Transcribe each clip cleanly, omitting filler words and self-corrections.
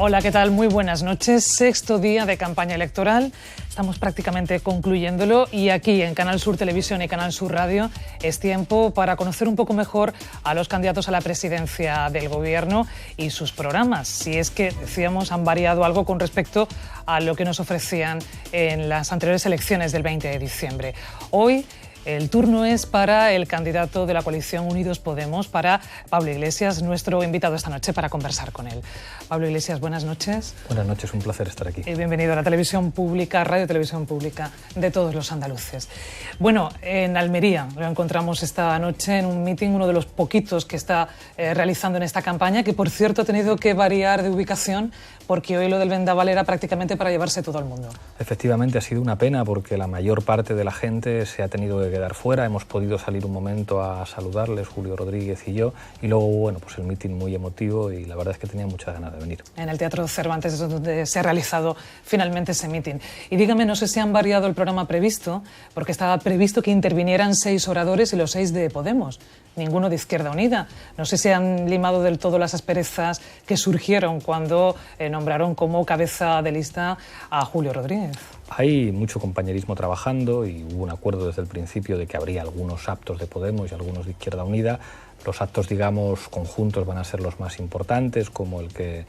Hola, ¿qué tal? Muy buenas noches. Sexto día de campaña electoral. Estamos prácticamente concluyéndolo y aquí en Canal Sur Televisión y Canal Sur Radio es tiempo para conocer un poco mejor a los candidatos a la presidencia del Gobierno y sus programas. Si es que, decíamos, han variado algo con respecto a lo que nos ofrecían en las anteriores elecciones del 20 de diciembre. Hoy el turno es para el candidato de la coalición Unidos Podemos, para Pablo Iglesias, nuestro invitado esta noche para conversar con él. Pablo Iglesias, buenas noches. Buenas noches, un placer estar aquí. Y bienvenido a la televisión pública, Radio Televisión Pública de todos los andaluces. Bueno, en Almería lo encontramos esta noche en un meeting, uno de los poquitos que está realizando en esta campaña, que por cierto ha tenido que variar de ubicación porque hoy lo del vendaval era prácticamente para llevarse todo el mundo. Efectivamente, ha sido una pena porque la mayor parte de la gente se ha tenido que quedar fuera. Hemos podido salir un momento a saludarles, Julio Rodríguez y yo, y luego, bueno, pues el meeting muy emotivo y la verdad es que tenía muchas ganas de venir. En el Teatro Cervantes es donde se ha realizado finalmente ese meeting. Y dígame, no sé si han variado el programa previsto, porque estaba previsto que intervinieran 6 oradores y los 6 de Podemos, ninguno de Izquierda Unida. No sé si han limado del todo las asperezas que surgieron cuando nombraron como cabeza de lista a Julio Rodríguez. Hay mucho compañerismo trabajando y hubo un acuerdo desde el principio de que habría algunos aptos de Podemos y algunos de Izquierda Unida. Los actos, digamos, conjuntos van a ser los más importantes, como el que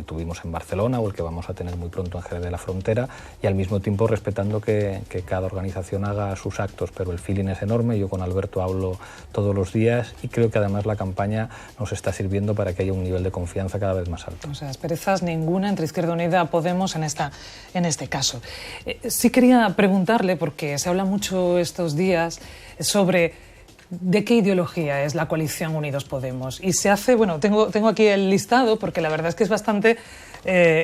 tuvimos en Barcelona o el que vamos a tener muy pronto en Jerez de la Frontera, y al mismo tiempo respetando que cada organización haga sus actos, pero el feeling es enorme. Yo con Alberto hablo todos los días y creo que además la campaña nos está sirviendo para que haya un nivel de confianza cada vez más alto. O sea, asperezas ninguna entre Izquierda Unida y Podemos en este caso. Sí quería preguntarle, porque se habla mucho estos días sobre ¿de qué ideología es la coalición Unidos Podemos? Y se hace, bueno, tengo aquí el listado porque la verdad es que es bastante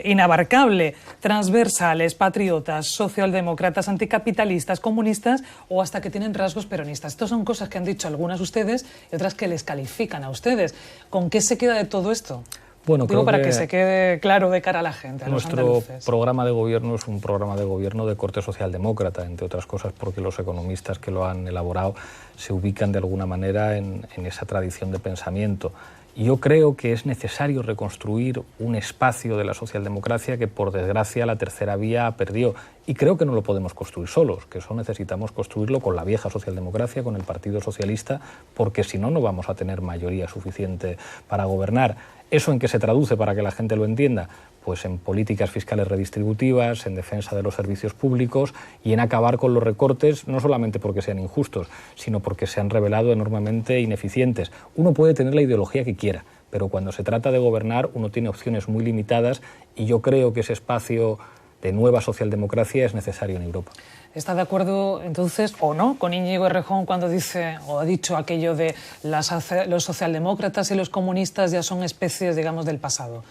inabarcable. Transversales, patriotas, socialdemócratas, anticapitalistas, comunistas o hasta que tienen rasgos peronistas. Estas son cosas que han dicho algunas ustedes y otras que les califican a ustedes. ¿Con qué se queda de todo esto? Bueno, digo para que se quede claro de cara a la gente, a los andaluces. Nuestro programa de gobierno es un programa de gobierno de corte socialdemócrata, entre otras cosas porque los economistas que lo han elaborado se ubican de alguna manera en esa tradición de pensamiento. Y yo creo que es necesario reconstruir un espacio de la socialdemocracia que, por desgracia, la tercera vía perdió. Y creo que no lo podemos construir solos, que eso necesitamos construirlo con la vieja socialdemocracia, con el Partido Socialista, porque si no, no vamos a tener mayoría suficiente para gobernar. ¿Eso en qué se traduce para que la gente lo entienda? Pues en políticas fiscales redistributivas, en defensa de los servicios públicos y en acabar con los recortes, no solamente porque sean injustos, sino porque se han revelado enormemente ineficientes. Uno puede tener la ideología que quiera, pero cuando se trata de gobernar uno tiene opciones muy limitadas y yo creo que ese espacio de nueva socialdemocracia es necesario en Europa. ¿Está de acuerdo entonces o no con Íñigo Errejón cuando dice o ha dicho aquello de los socialdemócratas y los comunistas ya son especies, digamos, del pasado?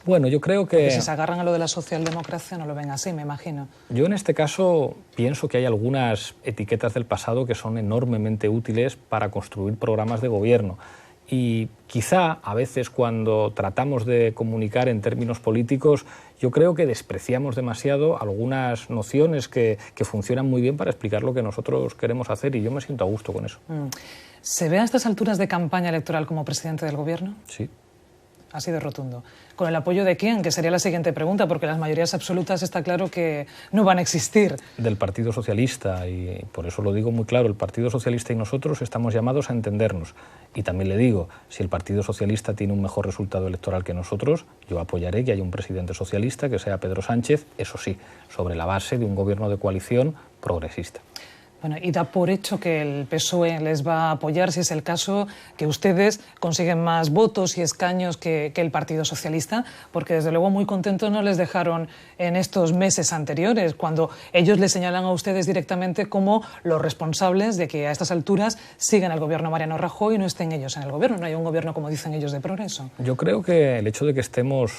Bueno, yo creo que... Porque si se agarran a lo de la socialdemocracia no lo ven así, me imagino. Yo en este caso pienso que hay algunas etiquetas del pasado que son enormemente útiles para construir programas de gobierno. Y quizá a veces cuando tratamos de comunicar en términos políticos, yo creo que despreciamos demasiado algunas nociones que funcionan muy bien para explicar lo que nosotros queremos hacer y yo me siento a gusto con eso. ¿Se ve a estas alturas de campaña electoral como presidente del gobierno? Sí. Ha sido rotundo. ¿Con el apoyo de quién? Que sería la siguiente pregunta, porque las mayorías absolutas está claro que no van a existir. Del Partido Socialista, y por eso lo digo muy claro, el Partido Socialista y nosotros estamos llamados a entendernos. Y también le digo, si el Partido Socialista tiene un mejor resultado electoral que nosotros, yo apoyaré que haya un presidente socialista, que sea Pedro Sánchez, eso sí, sobre la base de un gobierno de coalición progresista. Bueno, y da por hecho que el PSOE les va a apoyar, si es el caso, que ustedes consiguen más votos y escaños que el Partido Socialista, porque desde luego muy contentos no les dejaron en estos meses anteriores, cuando ellos les señalan a ustedes directamente como los responsables de que a estas alturas sigan el gobierno Mariano Rajoy y no estén ellos en el gobierno, no hay un gobierno, como dicen ellos, de progreso. Yo creo que el hecho de que estemos,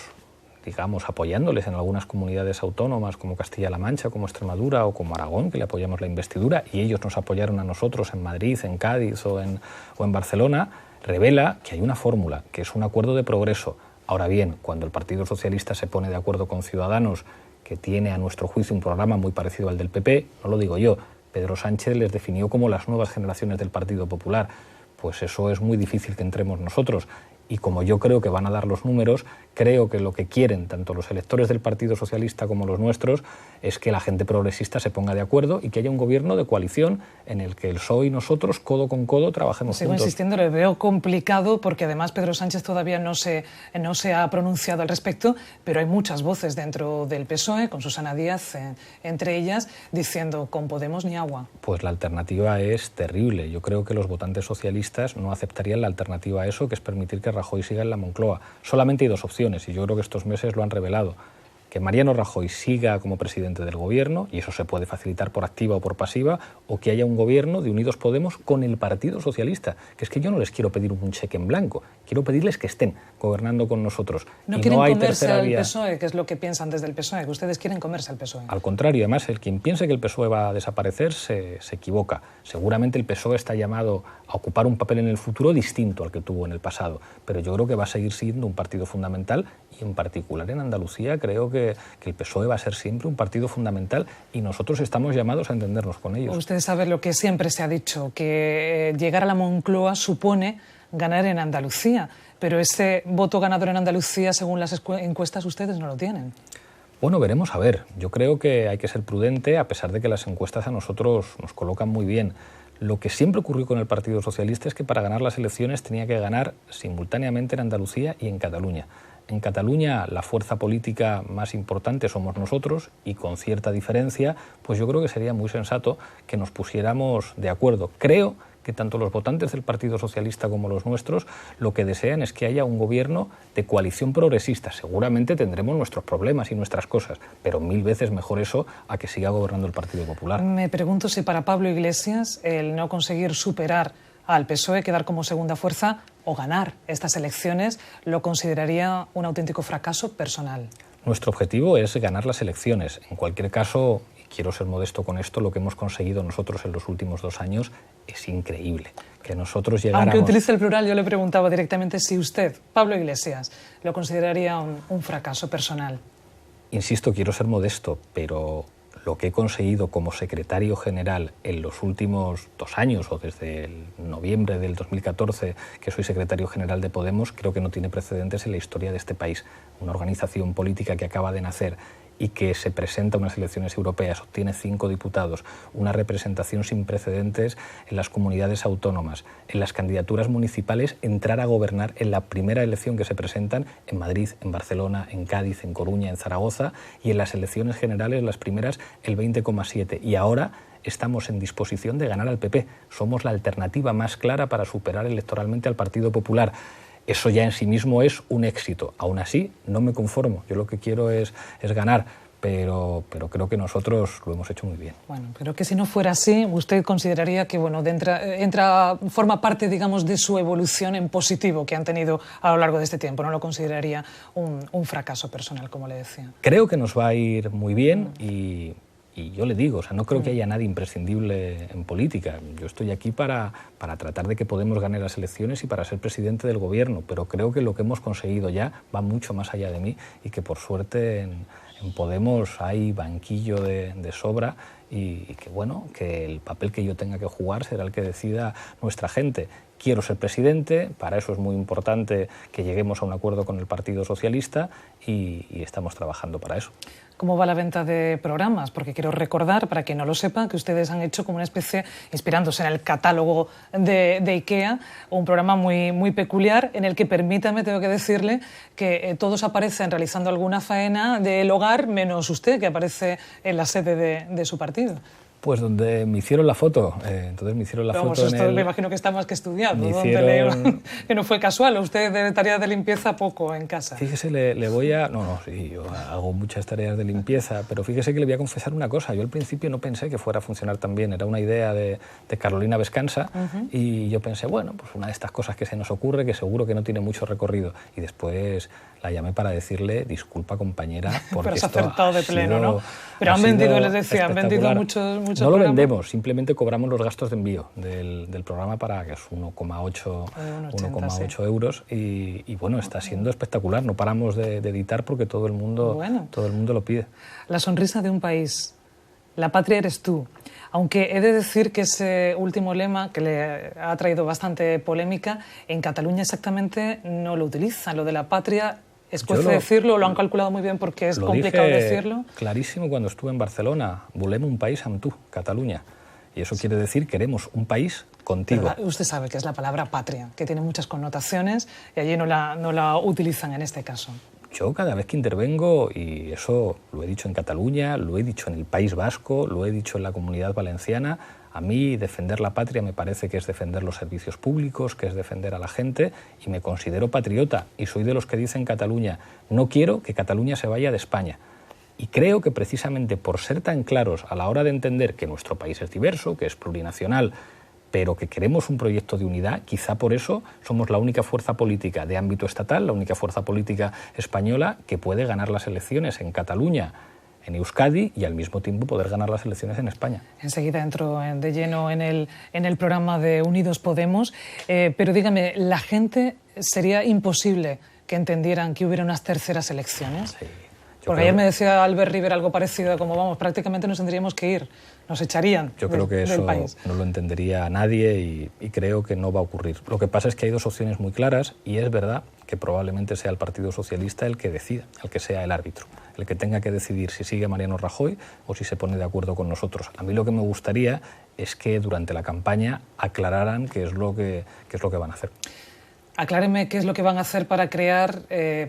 digamos, apoyándoles en algunas comunidades autónomas como Castilla-La Mancha, como Extremadura o como Aragón, que le apoyamos la investidura, y ellos nos apoyaron a nosotros en Madrid, en Cádiz o en Barcelona, revela que hay una fórmula, que es un acuerdo de progreso. Ahora bien, cuando el Partido Socialista se pone de acuerdo con Ciudadanos, que tiene a nuestro juicio un programa muy parecido al del PP, no lo digo yo, Pedro Sánchez les definió como las nuevas generaciones del Partido Popular, pues eso es muy difícil que entremos nosotros. Y como yo creo que van a dar los números, creo que lo que quieren tanto los electores del Partido Socialista como los nuestros es que la gente progresista se ponga de acuerdo y que haya un gobierno de coalición en el que el PSOE y nosotros, codo con codo, trabajemos Sigo juntos. insistiendo, le veo complicado porque además Pedro Sánchez todavía no se ha pronunciado al respecto, pero hay muchas voces dentro del PSOE, con Susana Díaz entre ellas, diciendo con Podemos ni agua. Pues la alternativa es terrible. Yo creo que los votantes socialistas no aceptarían la alternativa a eso, que es permitir que Rajoy siga en la Moncloa. Solamente hay dos opciones, y yo creo que estos meses lo han revelado: que Mariano Rajoy siga como presidente del gobierno, y eso se puede facilitar por activa o por pasiva, o que haya un gobierno de Unidos Podemos con el Partido Socialista, que es que yo no les quiero pedir un cheque en blanco, quiero pedirles que estén gobernando con nosotros. No quieren comerse al PSOE, que es lo que piensan desde el PSOE, que ustedes quieren comerse al PSOE. Al contrario, además, quien piense que el PSOE va a desaparecer se equivoca. Seguramente el PSOE está llamado a ocupar un papel en el futuro distinto al que tuvo en el pasado, pero yo creo que va a seguir siendo un partido fundamental, y en particular en Andalucía creo que el PSOE va a ser siempre un partido fundamental, y nosotros estamos llamados a entendernos con ellos. Ustedes saben lo que siempre se ha dicho, que llegar a la Moncloa supone ganar en Andalucía, pero ese voto ganador en Andalucía, según las encuestas, ustedes no lo tienen. Bueno, veremos a ver. Yo creo que hay que ser prudente, a pesar de que las encuestas a nosotros nos colocan muy bien. Lo que siempre ocurrió con el Partido Socialista es que para ganar las elecciones tenía que ganar simultáneamente en Andalucía y en Cataluña. En Cataluña la fuerza política más importante somos nosotros, y con cierta diferencia, pues yo creo que sería muy sensato que nos pusiéramos de acuerdo. Creo que tanto los votantes del Partido Socialista como los nuestros lo que desean es que haya un gobierno de coalición progresista. Seguramente tendremos nuestros problemas y nuestras cosas, pero 1000 veces mejor eso a que siga gobernando el Partido Popular. Me pregunto si para Pablo Iglesias el no conseguir superar al PSOE, quedar como segunda fuerza o ganar estas elecciones, lo consideraría un auténtico fracaso personal. Nuestro objetivo es ganar las elecciones. En cualquier caso, y quiero ser modesto con esto, lo que hemos conseguido nosotros en los últimos 2 años es increíble. Que nosotros llegáramos... Aunque utilice el plural, yo le preguntaba directamente si usted, Pablo Iglesias, lo consideraría un fracaso personal. Insisto, quiero ser modesto, pero lo que he conseguido como secretario general en los últimos 2 años, o desde el noviembre del 2014 que soy secretario general de Podemos, creo que no tiene precedentes en la historia de este país. Una organización política que acaba de nacer y que se presenta a unas elecciones europeas, obtiene 5 diputados, una representación sin precedentes en las comunidades autónomas, en las candidaturas municipales, entrar a gobernar en la primera elección que se presentan en Madrid, en Barcelona, en Cádiz, en Coruña, en Zaragoza, y en las elecciones generales, las primeras, el 20,7%. Y ahora estamos en disposición de ganar al PP. Somos la alternativa más clara para superar electoralmente al Partido Popular. Eso ya en sí mismo es un éxito. Aún así, no me conformo. Yo lo que quiero es ganar, pero creo que nosotros lo hemos hecho muy bien. Bueno, pero que si no fuera así, usted consideraría que forma parte, digamos, de su evolución en positivo que han tenido a lo largo de este tiempo. No lo consideraría un fracaso personal, como le decía. Creo que nos va a ir muy bien y yo le digo, no creo que haya nadie imprescindible en política. Yo estoy aquí para tratar de que Podemos ganar las elecciones y para ser presidente del gobierno, pero creo que lo que hemos conseguido ya va mucho más allá de mí, y que por suerte en Podemos hay banquillo de sobra, y que el papel que yo tenga que jugar será el que decida nuestra gente. Quiero ser presidente, para eso es muy importante que lleguemos a un acuerdo con el Partido Socialista, y estamos trabajando para eso. ¿Cómo va la venta de programas? Porque quiero recordar, para quien no lo sepa, que ustedes han hecho como una especie, inspirándose en el catálogo de IKEA, un programa muy peculiar en el que, permítame, tengo que decirle, que todos aparecen realizando alguna faena del hogar, menos usted, que aparece en la sede de su partido. Pues donde me hicieron la foto. Entonces me hicieron la foto esto me imagino que está más que estudiado. Que no fue casual. Usted de tareas de limpieza poco en casa. Fíjese, le voy a... Sí, yo hago muchas tareas de limpieza, pero fíjese que le voy a confesar una cosa. Yo al principio no pensé que fuera a funcionar tan bien. Era una idea de Carolina Vescansa, y yo pensé, bueno, pues una de estas cosas que se nos ocurre, que seguro que no tiene mucho recorrido. Y después la llamé para decirle, disculpa, compañera, porque pero esto has acertado de pleno, ¿no? Pero han vendido, les decía, han vendido muchos no lo vendemos, simplemente cobramos los gastos de envío del programa, para que es 1,8 euros, y bueno, está siendo espectacular. No paramos de editar porque todo el mundo lo pide. La sonrisa de un país La patria eres tú. Aunque he de decir que ese último lema, que le ha traído bastante polémica, en Cataluña exactamente no lo utilizan. Lo de la patria, ¿escuece decirlo? ¿Lo han calculado muy bien porque es complicado decirlo? Clarísimo cuando estuve en Barcelona. Volem un país amb tu, Cataluña. Y eso quiere decir queremos un país contigo. Pero usted sabe que es la palabra patria, que tiene muchas connotaciones y allí no la utilizan en este caso. Yo cada vez que intervengo, y eso lo he dicho en Cataluña, lo he dicho en el País Vasco, lo he dicho en la Comunidad Valenciana, a mí defender la patria me parece que es defender los servicios públicos, que es defender a la gente, y me considero patriota, y soy de los que dicen en Cataluña, no quiero que Cataluña se vaya de España. Y creo que precisamente por ser tan claros a la hora de entender que nuestro país es diverso, que es plurinacional, pero que queremos un proyecto de unidad, quizá por eso somos la única fuerza política de ámbito estatal, la única fuerza política española que puede ganar las elecciones en Cataluña, en Euskadi, y al mismo tiempo poder ganar las elecciones en España. Enseguida entro de lleno en el programa de Unidos Podemos, pero dígame, ¿la gente sería imposible que entendieran que hubiera unas terceras elecciones? Sí. Porque ayer me decía Albert Rivera algo parecido, como vamos, prácticamente nos tendríamos que ir, nos echarían Yo creo que eso no lo entendería nadie y creo que no va a ocurrir. Lo que pasa es que hay dos opciones muy claras y es verdad que probablemente sea el Partido Socialista el que decida, el que sea el árbitro, el que tenga que decidir si sigue Mariano Rajoy o si se pone de acuerdo con nosotros. A mí lo que me gustaría es que durante la campaña aclararan qué es lo que van a hacer. Acláreme qué es lo que van a hacer para crear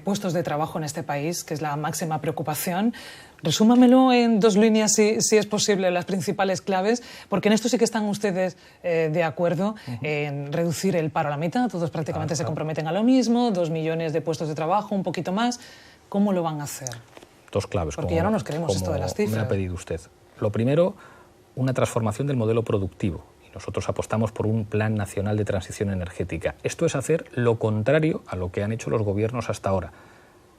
puestos de trabajo en este país, que es la máxima preocupación. Resúmamelo en 2 líneas, si es posible, las principales claves, porque en esto sí que están ustedes de acuerdo en reducir el paro a la mitad. Todos prácticamente se comprometen a lo mismo, 2 millones de puestos de trabajo, un poquito más. ¿Cómo lo van a hacer? 2 claves. Porque ya no nos creemos esto de las cifras. Me ha pedido usted. Lo primero, una transformación del modelo productivo. Nosotros apostamos por un Plan Nacional de Transición Energética. Esto es hacer lo contrario a lo que han hecho los gobiernos hasta ahora.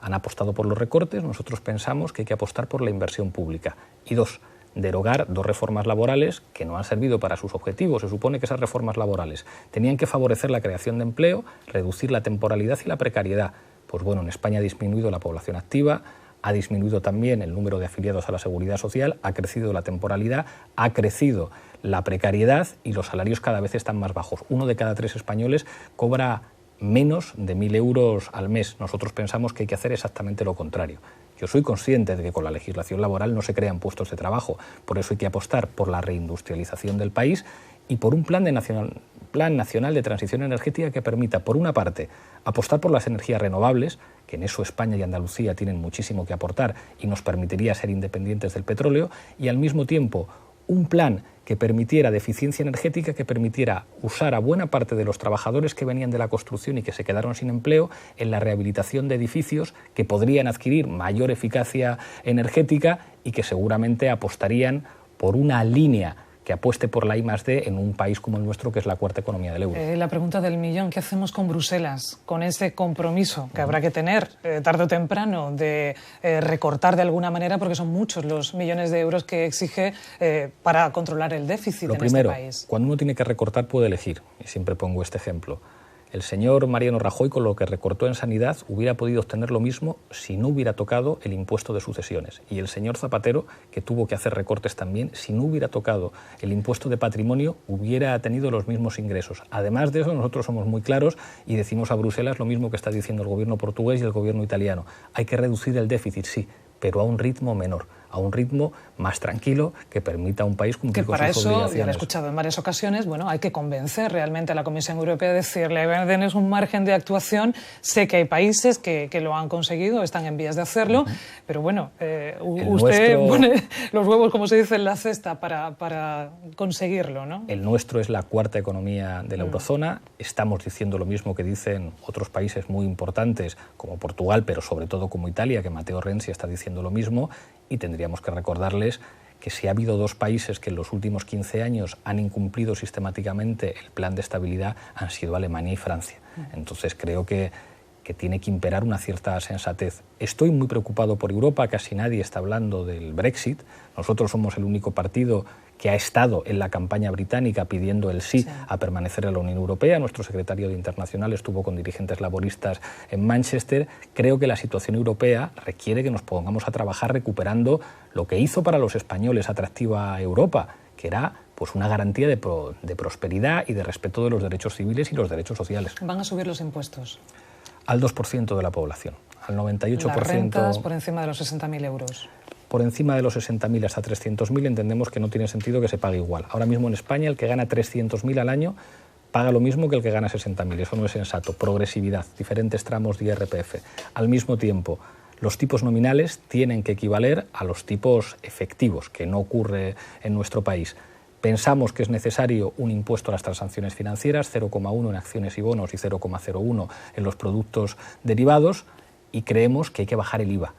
Han apostado por los recortes, nosotros pensamos que hay que apostar por la inversión pública. Y 2, derogar 2 reformas laborales que no han servido para sus objetivos. Se supone que esas reformas laborales tenían que favorecer la creación de empleo, reducir la temporalidad y la precariedad. Pues bueno, en España ha disminuido la población activa, ha disminuido también el número de afiliados a la Seguridad Social, ha crecido la temporalidad, ha crecido la precariedad y los salarios cada vez están más bajos. 1 de cada 3 españoles cobra menos de 1.000 euros al mes. Nosotros pensamos que hay que hacer exactamente lo contrario. Yo soy consciente de que con la legislación laboral no se crean puestos de trabajo, por eso hay que apostar por la reindustrialización del país y por un plan nacional de transición energética que permita, por una parte, apostar por las energías renovables, que en eso España y Andalucía tienen muchísimo que aportar y nos permitiría ser independientes del petróleo, y al mismo tiempo un plan que permitiera de eficiencia energética, que permitiera usar a buena parte de los trabajadores que venían de la construcción y que se quedaron sin empleo en la rehabilitación de edificios que podrían adquirir mayor eficacia energética y que seguramente apostarían por una línea que apueste por la I+D en un país como el nuestro, que es la 4ª economía del euro. La pregunta del millón, ¿qué hacemos con Bruselas? Con ese compromiso que habrá que tener tarde o temprano de recortar de alguna manera, porque son muchos los millones de euros que exige para controlar el déficit en este país. Lo primero, cuando uno tiene que recortar puede elegir, y siempre pongo este ejemplo. El señor Mariano Rajoy, con lo que recortó en sanidad, hubiera podido obtener lo mismo si no hubiera tocado el impuesto de sucesiones. Y el señor Zapatero, que tuvo que hacer recortes también, si no hubiera tocado el impuesto de patrimonio, hubiera tenido los mismos ingresos. Además de eso, nosotros somos muy claros y decimos a Bruselas lo mismo que está diciendo el gobierno portugués y el gobierno italiano. Hay que reducir el déficit, sí, pero a un ritmo menor, a un ritmo más tranquilo que permita a un país cumplir con sus obligaciones. Que para eso, ya lo he escuchado en varias ocasiones, bueno, hay que convencer realmente a la Comisión Europea de decirle, tenés un margen de actuación, sé que hay países que lo han conseguido, están en vías de hacerlo, pero bueno, usted pone los huevos, como se dice, en la cesta para conseguirlo, ¿no? El nuestro es la 4ª economía de la eurozona, estamos diciendo lo mismo que dicen otros países muy importantes, como Portugal, pero sobre todo como Italia, que Matteo Renzi está diciendo lo mismo, y tendríamos que recordarles que si ha habido 2 países que en los últimos 15 años han incumplido sistemáticamente el plan de estabilidad, han sido Alemania y Francia. Entonces creo que que tiene que imperar una cierta sensatez. Estoy muy preocupado por Europa, casi nadie está hablando del Brexit. Nosotros somos el único partido que ha estado en la campaña británica pidiendo el sí a permanecer en la Unión Europea. Nuestro secretario de Internacional estuvo con dirigentes laboristas en Manchester. Creo que la situación europea requiere que nos pongamos a trabajar recuperando lo que hizo para los españoles atractiva Europa, que era pues una garantía de prosperidad y de respeto de los derechos civiles y los derechos sociales. ¿Van a subir los impuestos? Al 2% de la población, al 98%... Las rentas por encima de los 60.000 euros. Por encima de los 60.000 hasta 300.000 entendemos que no tiene sentido que se pague igual. Ahora mismo en España el que gana 300.000 al año paga lo mismo que el que gana 60.000. Eso no es sensato. Progresividad, diferentes tramos de IRPF. Al mismo tiempo, los tipos nominales tienen que equivaler a los tipos efectivos, que no ocurre en nuestro país. Pensamos que es necesario un impuesto a las transacciones financieras, 0,1 en acciones y bonos y 0,01 en los productos derivados, y creemos que hay que bajar el IVA.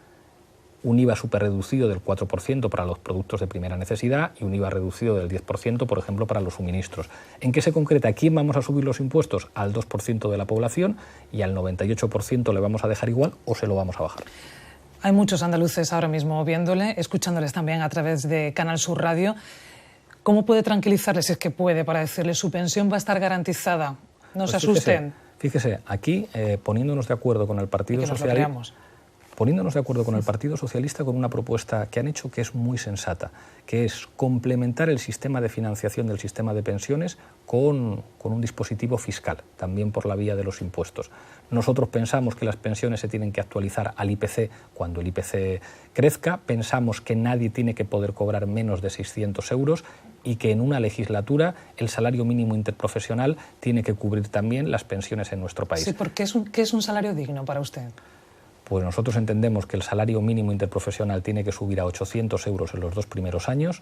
Un IVA superreducido del 4% para los productos de primera necesidad y un IVA reducido del 10%, por ejemplo, para los suministros. ¿En qué se concreta? ¿A quién vamos a subir los impuestos? Al 2% de la población, y al 98% le vamos a dejar igual o se lo vamos a bajar. Hay muchos andaluces ahora mismo viéndole, escuchándoles también a través de Canal Sur Radio. ¿Cómo puede tranquilizarles, si es que puede, para decirles su pensión va a estar garantizada? No se asusten. Fíjese, aquí poniéndonos de acuerdo con el Partido Socialista, poniéndonos de acuerdo con el Partido Socialista con una propuesta que han hecho que es muy sensata, que es complementar el sistema de financiación del sistema de pensiones con un dispositivo fiscal, también por la vía de los impuestos. Nosotros pensamos que las pensiones se tienen que actualizar al IPC cuando el IPC crezca, pensamos que nadie tiene que poder cobrar menos de 600 euros y que en una legislatura el salario mínimo interprofesional tiene que cubrir también las pensiones en nuestro país. Sí, porque ¿qué es un salario digno para usted? Pues nosotros entendemos que el salario mínimo interprofesional tiene que subir a 800 euros en los 2 primeros años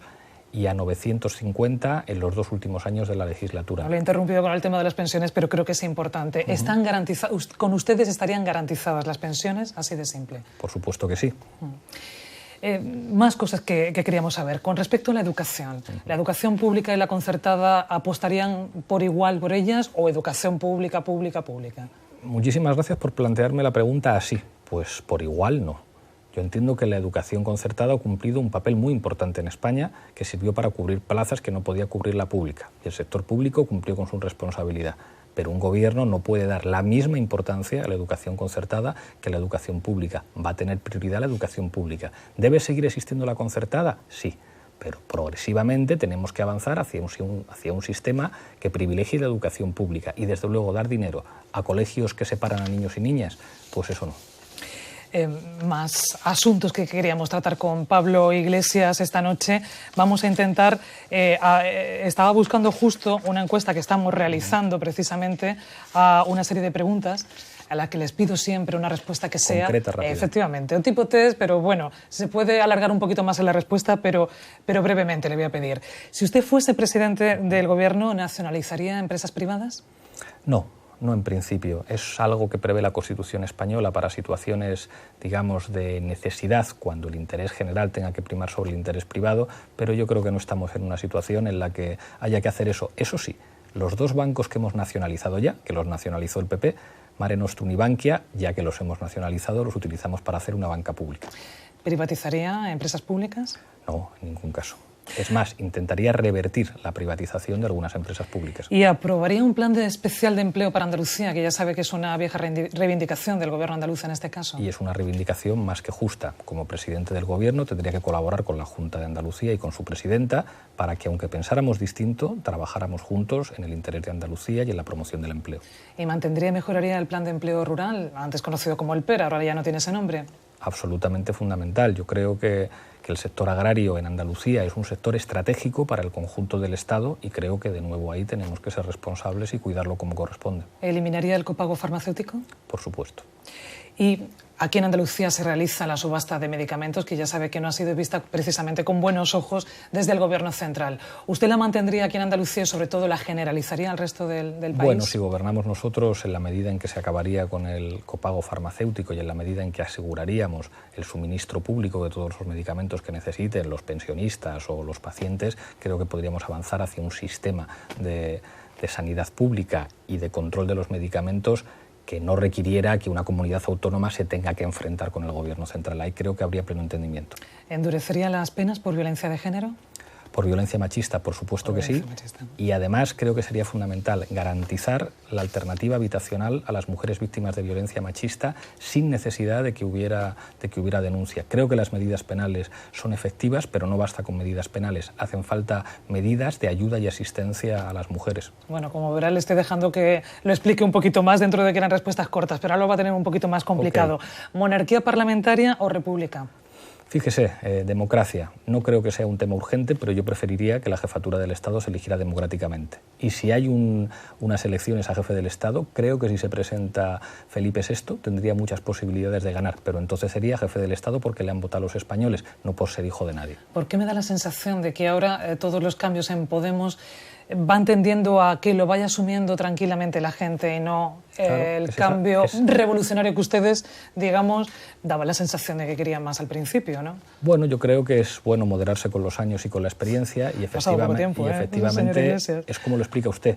y a 950 en los 2 últimos años de la legislatura. No le he interrumpido con el tema de las pensiones, pero creo que es importante. ¿Están garantizadas, con ustedes estarían garantizadas las pensiones? Así de simple. Por supuesto que sí. Más cosas que queríamos saber. Con respecto a la educación, ¿la educación pública y la concertada apostarían por igual por ellas o educación pública? Muchísimas gracias por plantearme la pregunta así. Pues por igual no. Yo entiendo que la educación concertada ha cumplido un papel muy importante en España, que sirvió para cubrir plazas que no podía cubrir la pública. Y el sector público cumplió con su responsabilidad. Pero un gobierno no puede dar la misma importancia a la educación concertada que a la educación pública. Va a tener prioridad la educación pública. ¿Debe seguir existiendo la concertada? Sí. Pero progresivamente tenemos que avanzar hacia un sistema que privilegie la educación pública. Y desde luego dar dinero a colegios que separan a niños y niñas, pues eso no. Más asuntos que queríamos tratar con Pablo Iglesias esta noche. Vamos a intentar, estaba buscando justo una encuesta que estamos realizando precisamente a una serie de preguntas a las que les pido siempre una respuesta que sea concreta, rápida. Efectivamente, un tipo test, pero bueno, se puede alargar un poquito más en la respuesta, pero brevemente le voy a pedir. Si usted fuese presidente del Gobierno, ¿nacionalizaría empresas privadas? No, en principio. Es algo que prevé la Constitución española para situaciones, digamos, de necesidad, cuando el interés general tenga que primar sobre el interés privado, pero yo creo que no estamos en una situación en la que haya que hacer eso. Eso sí, los 2 bancos que hemos nacionalizado ya, que los nacionalizó el PP, Mare Nostrum y Bankia, ya que los hemos nacionalizado, los utilizamos para hacer una banca pública. ¿Privatizaría empresas públicas? No, en ningún caso. Es más, intentaría revertir la privatización de algunas empresas públicas. ¿Y aprobaría un plan especial de empleo para Andalucía, que ya sabe que es una vieja reivindicación del Gobierno andaluz en este caso? Y es una reivindicación más que justa. Como presidente del Gobierno tendría que colaborar con la Junta de Andalucía y con su presidenta para que, aunque pensáramos distinto, trabajáramos juntos en el interés de Andalucía y en la promoción del empleo. ¿Y mantendría y mejoraría el plan de empleo rural, antes conocido como el PER, ahora ya no tiene ese nombre? Absolutamente fundamental. Yo creo que el sector agrario en Andalucía es un sector estratégico para el conjunto del Estado y creo que de nuevo ahí tenemos que ser responsables y cuidarlo como corresponde. ¿Eliminaría el copago farmacéutico? Por supuesto. Y aquí en Andalucía se realiza la subasta de medicamentos, que ya sabe que no ha sido vista precisamente con buenos ojos desde el Gobierno central. ¿Usted la mantendría aquí en Andalucía y sobre todo la generalizaría al resto del país? Bueno, si gobernamos nosotros, en la medida en que se acabaría con el copago farmacéutico y en la medida en que aseguraríamos el suministro público de todos los medicamentos que necesiten los pensionistas o los pacientes, creo que podríamos avanzar hacia un sistema de sanidad pública y de control de los medicamentos que no requiriera que una comunidad autónoma se tenga que enfrentar con el gobierno central. Ahí creo que habría pleno entendimiento. ¿Endurecería las penas por violencia de género? Por violencia machista, por supuesto que sí. Y además creo que sería fundamental garantizar la alternativa habitacional a las mujeres víctimas de violencia machista sin necesidad de que hubiera denuncia. Creo que las medidas penales son efectivas, pero no basta con medidas penales. Hacen falta medidas de ayuda y asistencia a las mujeres. Bueno, como verá, le estoy dejando que lo explique un poquito más dentro de que eran respuestas cortas, pero ahora lo va a tener un poquito más complicado. Okay. ¿Monarquía parlamentaria o república? Fíjese, democracia. No creo que sea un tema urgente, pero yo preferiría que la jefatura del Estado se eligiera democráticamente. Y si hay unas elecciones a jefe del Estado, creo que si se presenta Felipe VI tendría muchas posibilidades de ganar, pero entonces sería jefe del Estado porque le han votado los españoles, no por ser hijo de nadie. ¿Por qué me da la sensación de que ahora todos los cambios en Podemos van tendiendo a que lo vaya asumiendo tranquilamente la gente y no el cambio revolucionario que ustedes, digamos, daban la sensación de que querían más al principio, ¿no? Bueno, yo creo que es bueno moderarse con los años y con la experiencia y efectivamente es como lo explica usted.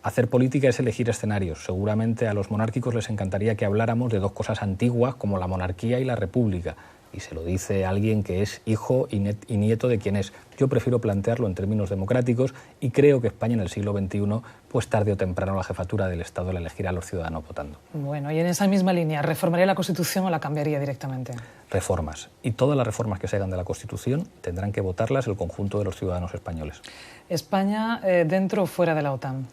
Hacer política es elegir escenarios. Seguramente a los monárquicos les encantaría que habláramos de dos cosas antiguas como la monarquía y la república. Y se lo dice alguien que es hijo y nieto de quien es. Yo prefiero plantearlo en términos democráticos y creo que España en el siglo XXI, pues tarde o temprano la jefatura del Estado la elegirá a los ciudadanos votando. Bueno, y en esa misma línea, ¿reformaría la Constitución o la cambiaría directamente? Reformas. Y todas las reformas que se hagan de la Constitución tendrán que votarlas el conjunto de los ciudadanos españoles. ¿España dentro o fuera de la OTAN?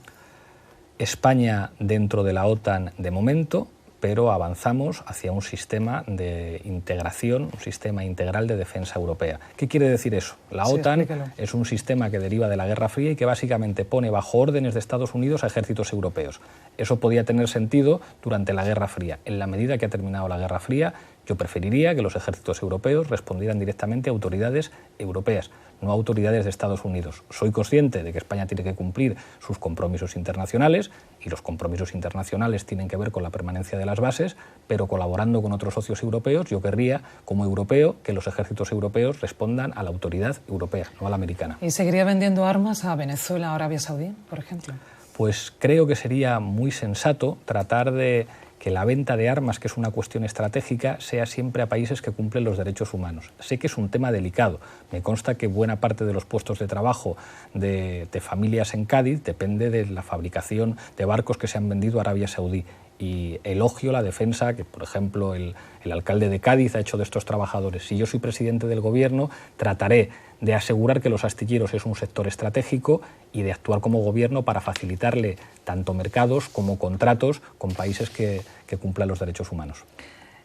España dentro de la OTAN de momento, pero avanzamos hacia un sistema de integración, un sistema integral de defensa europea. ¿Qué quiere decir eso? La OTAN es un sistema que deriva de la Guerra Fría y que básicamente pone bajo órdenes de Estados Unidos a ejércitos europeos. Eso podía tener sentido durante la Guerra Fría. En la medida que ha terminado la Guerra Fría, yo preferiría que los ejércitos europeos respondieran directamente a autoridades europeas, no a autoridades de Estados Unidos. Soy consciente de que España tiene que cumplir sus compromisos internacionales y los compromisos internacionales tienen que ver con la permanencia de las bases, pero colaborando con otros socios europeos, yo querría, como europeo, que los ejércitos europeos respondan a la autoridad europea, no a la americana. ¿Y seguiría vendiendo armas a Venezuela o Arabia Saudí, por ejemplo? Pues creo que sería muy sensato tratar de que la venta de armas, que es una cuestión estratégica, sea siempre a países que cumplen los derechos humanos. Sé que es un tema delicado. Me consta que buena parte de los puestos de trabajo de familias en Cádiz depende de la fabricación de barcos que se han vendido a Arabia Saudí. Y elogio la defensa que, por ejemplo, el alcalde de Cádiz ha hecho de estos trabajadores. Si yo soy presidente del Gobierno, trataré de asegurar que los astilleros es un sector estratégico y de actuar como Gobierno para facilitarle tanto mercados como contratos con países que cumplan los derechos humanos.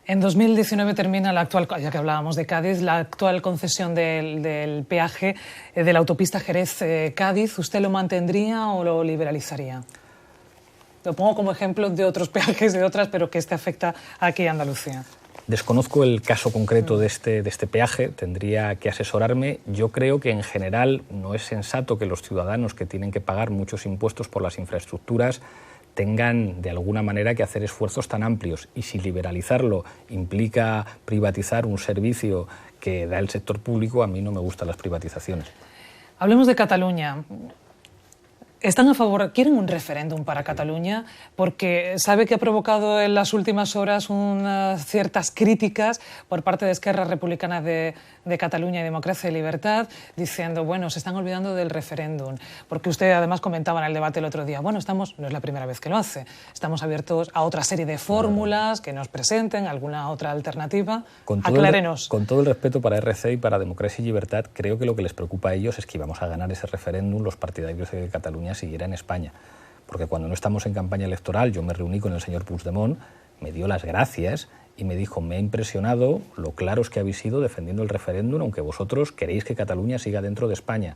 En 2019 termina la actual, ya que hablábamos de Cádiz, la actual concesión del peaje de la autopista Jerez-Cádiz. ¿Usted lo mantendría o lo liberalizaría? Lo pongo como ejemplo de otros peajes, de otras, pero que este afecta aquí a Andalucía. Desconozco el caso concreto de este peaje, tendría que asesorarme. Yo creo que en general no es sensato que los ciudadanos que tienen que pagar muchos impuestos por las infraestructuras tengan de alguna manera que hacer esfuerzos tan amplios. Y si liberalizarlo implica privatizar un servicio que da el sector público, a mí no me gustan las privatizaciones. Hablemos de Cataluña. ¿Están a favor, quieren un referéndum para Cataluña? Porque sabe que ha provocado en las últimas horas unas ciertas críticas por parte de Esquerra Republicana de Cataluña y Democracia y Libertad, diciendo, bueno, se están olvidando del referéndum. Porque usted además comentaba en el debate el otro día, bueno, no es la primera vez que lo hace, estamos abiertos a otra serie de fórmulas que nos presenten, alguna otra alternativa. Aclárenos. Con todo el respeto para RC y para Democracia y Libertad, creo que lo que les preocupa a ellos es que íbamos a ganar ese referéndum los partidarios de Cataluña siguiera en España. Porque cuando no estamos en campaña electoral, yo me reuní con el señor Puigdemont, me dio las gracias y me dijo, me ha impresionado lo claros que habéis sido defendiendo el referéndum, aunque vosotros queréis que Cataluña siga dentro de España.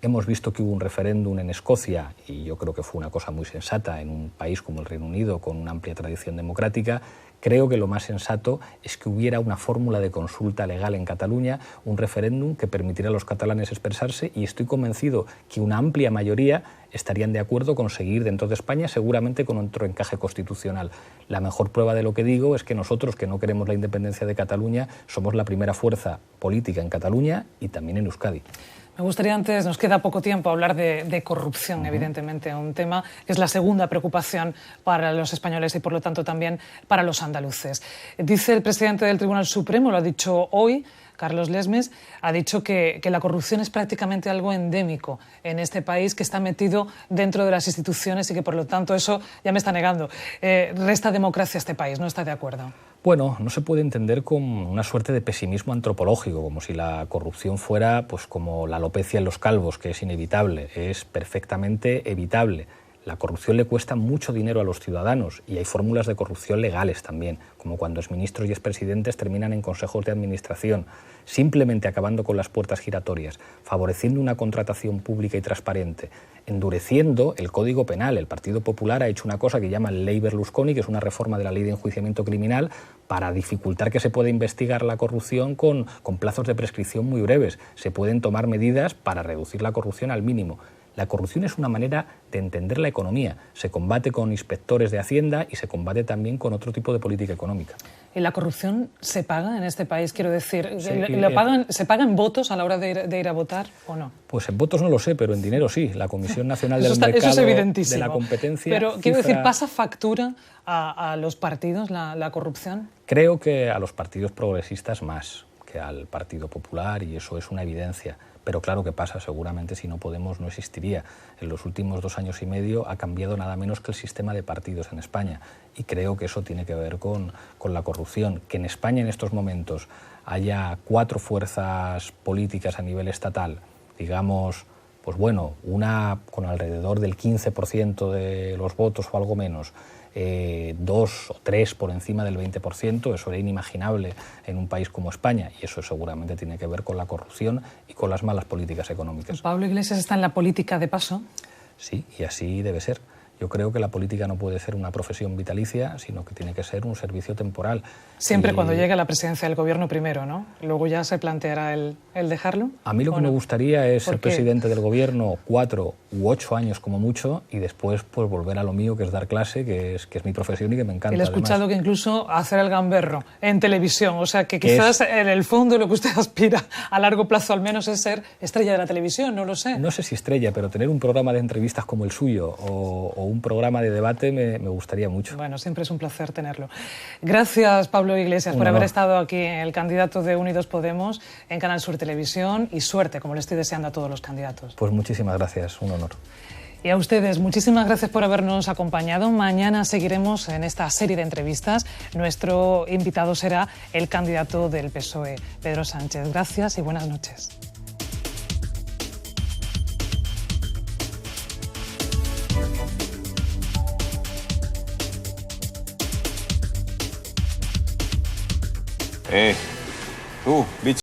Hemos visto que hubo un referéndum en Escocia y yo creo que fue una cosa muy sensata en un país como el Reino Unido con una amplia tradición democrática. Creo que lo más sensato es que hubiera una fórmula de consulta legal en Cataluña, un referéndum que permitiera a los catalanes expresarse y estoy convencido que una amplia mayoría estarían de acuerdo con seguir dentro de España, seguramente con otro encaje constitucional. La mejor prueba de lo que digo es que nosotros, que no queremos la independencia de Cataluña, somos la primera fuerza política en Cataluña y también en Euskadi. Me gustaría antes, nos queda poco tiempo, hablar de corrupción, evidentemente, un tema que es la segunda preocupación para los españoles y, por lo tanto, también para los andaluces. Dice el presidente del Tribunal Supremo, lo ha dicho hoy, Carlos Lesmes, ha dicho que la corrupción es prácticamente algo endémico en este país, que está metido dentro de las instituciones y que, por lo tanto, eso ya me está negando. Resta democracia a este país, ¿no está de acuerdo? Bueno, no se puede entender como una suerte de pesimismo antropológico, como si la corrupción fuera pues, como la alopecia en los calvos, que es inevitable, es perfectamente evitable. La corrupción le cuesta mucho dinero a los ciudadanos y hay fórmulas de corrupción legales también, como cuando exministros y expresidentes terminan en consejos de administración, simplemente acabando con las puertas giratorias, favoreciendo una contratación pública y transparente, endureciendo el Código Penal. El Partido Popular ha hecho una cosa que llaman Ley Berlusconi, que es una reforma de la Ley de Enjuiciamiento Criminal, para dificultar que se pueda investigar la corrupción con plazos de prescripción muy breves. Se pueden tomar medidas para reducir la corrupción al mínimo. La corrupción es una manera de entender la economía. Se combate con inspectores de Hacienda y se combate también con otro tipo de política económica. ¿Y la corrupción se paga en este país? Quiero decir, Sí, ¿se pagan votos a la hora de ir a votar o no? Pues en votos no lo sé, pero en dinero sí. La Comisión Nacional del Mercado eso es evidentísimo. de la Competencia... Pero quiero decir, ¿pasa factura a los partidos la corrupción? Creo que a los partidos progresistas más que al Partido Popular, y eso es una evidencia. Pero claro que pasa, seguramente si no Podemos no existiría. En los últimos 2 años y medio ha cambiado nada menos que el sistema de partidos en España y creo que eso tiene que ver con la corrupción. Que en España en estos momentos haya 4 fuerzas políticas a nivel estatal, digamos, pues bueno, una con alrededor del 15% de los votos o algo menos, 2 o 3 por encima del 20%, eso era inimaginable en un país como España y eso seguramente tiene que ver con la corrupción y con las malas políticas económicas. ¿Pablo Iglesias está en la política de paso? Sí, y así debe ser. Yo creo que la política no puede ser una profesión vitalicia, sino que tiene que ser un servicio temporal. Siempre cuando llegue a la presidencia del gobierno primero, ¿no? Luego ya se planteará el dejarlo. A mí lo que me gustaría es ser presidente del gobierno 4 u 8 años como mucho y después pues volver a lo mío, que es dar clase, que es mi profesión y que me encanta. Él ha escuchado que incluso hacer el gamberro en televisión, o sea que quizás en el fondo lo que usted aspira a largo plazo al menos es ser estrella de la televisión, no lo sé. No sé si estrella, pero tener un programa de entrevistas como el suyo o un programa de debate me gustaría mucho. Bueno, siempre es un placer tenerlo. Gracias, Pablo Iglesias, por haber estado aquí, el candidato de Unidos Podemos en Canal Sur Televisión, y suerte, como le estoy deseando a todos los candidatos. Pues muchísimas gracias, un honor. Y a ustedes, muchísimas gracias por habernos acompañado. Mañana seguiremos en esta serie de entrevistas. Nuestro invitado será el candidato del PSOE, Pedro Sánchez. Gracias y buenas noches. Tú, bicho.